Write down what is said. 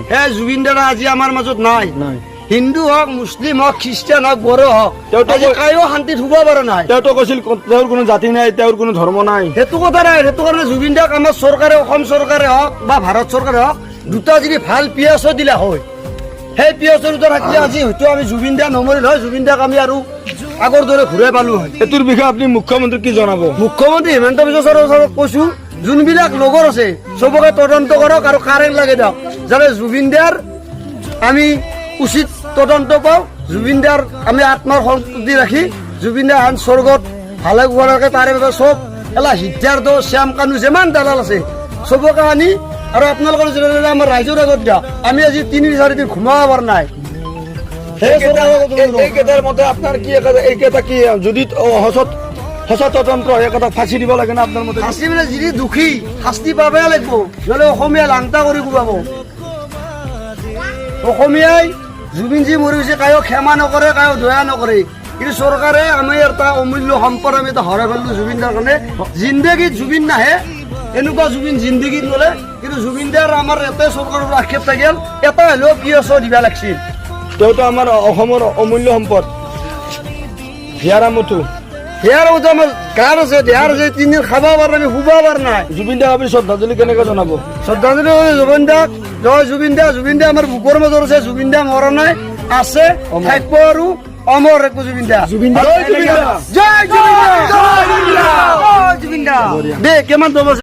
সেই জুবিন দাদা আজি আমাৰ মাজত নাই। হিন্দু হওক, মুছলিম হওক, খ্ৰীষ্টান হওক, বড়ো হওক, কায়ো শান্তিত শুব পৰা নাই। তেওঁতো কৈছিল তেওঁৰ কোনো জাতি নাই, তেওঁৰ কোনো ধৰ্ম নাই। সেইটো কথা নাই। সেইটো কাৰণে জুবিন দাক আমাৰ চৰকাৰে, অসম চৰকাৰে হওক বা ভাৰত চৰকাৰে হওক, দুটা যদি ভাল পিয়াচো দিলা হয়, সেই পিয়াচৰ দুটা থাকিলে আজি হয়তো আমি জুবিন দা নমৰিল হয়, জুবিন দাক আমি আৰু আগৰ দৰে ঘূৰাই পালো হয়। এইটোৰ বিষয়ে আপুনি মুখ্যমন্ত্ৰীক কি জনাব? মুখ্যমন্ত্ৰী হিমন্ত বিশ্ব শৰ্মাক কৈছো, যোনবিলাক লগৰ আছে চবকে তদন্ত কৰক আৰু কাৰেণ্ট লাগে দিয়ক, যাতে জুবিন দাৰ আমি উচিত তদন্ত পাওঁ। জুবিন দাৰ আমি আত্মাৰ সংস্কৃতি ৰাখি জুবিন দাৰ আন স্বৰ্গত ভালে কুশলকে তাৰে বাবে চব এলা সিদ্ধাৰ্থ, শ্যাম কানু যিমান দালাল আছে চবকে আনি আৰু আপোনালোকৰ যেনেদৰে আমাৰ ৰাইজৰ আগত দিয়া, আমি আজি 3-4 দিন ঘুমাব পৰা নাই। এইকেইটাৰ মতে আপোনাৰ কি এইকেইটা কি যদি সঁচা তদন্ত এইকেইটা ফাঁচি দিব লাগে না আপোনাৰ মতে? শাস্তি মানে যিটো দুখী শাস্তি পাবই লাগিব, নহ'লে অসমীয়া লাংটা কৰি কোবাব। অসমীয়াই জুবিন যি মৰি গৈছে কায়ো ক্ষমা নকৰে, কায়ো দয়া নকৰে। কিন্তু চৰকাৰে আমি এটা অমূল্য সম্পদ আমি এটা হৰাই পেলালো জুবিন দাৰ কাৰণে। জিন্দগীত জুবিন নাহে, এনেকুৱা জুবিন জিন্দগীত নলে। কিন্তু জুবিন দাৰ আমাৰ এটাই চৰকাৰৰ আক্ষেপ থাকিল, এটা হ'লেও পিএছঅ দিবা লাগিছিল। তেওঁতো আমাৰ অসমৰ অমূল্য সম্পদ। হিয়াৰা মুথু আমাৰ গাৰ আছে, দেহাৰ আছে, 3 দিন খাব পৰা নাই, শুব পৰা নাই। জুবিন দাক আপুনি শ্ৰদ্ধাঞ্জলি কেনেকৈ জনাব? শ্ৰদ্ধাঞ্জলি জুবিন দাক, জয় জুবিন দা। জুবিন দা আমাৰ বুকৰ মাজত আছে, জুবিন দা মৰা নাই, আছে, থাকিব আৰু অমৰ ৰাখিব জুবিন দা। জয় জুবিন দা, জয় জুবিন দা, জয় জুবিন দা। দে কিমান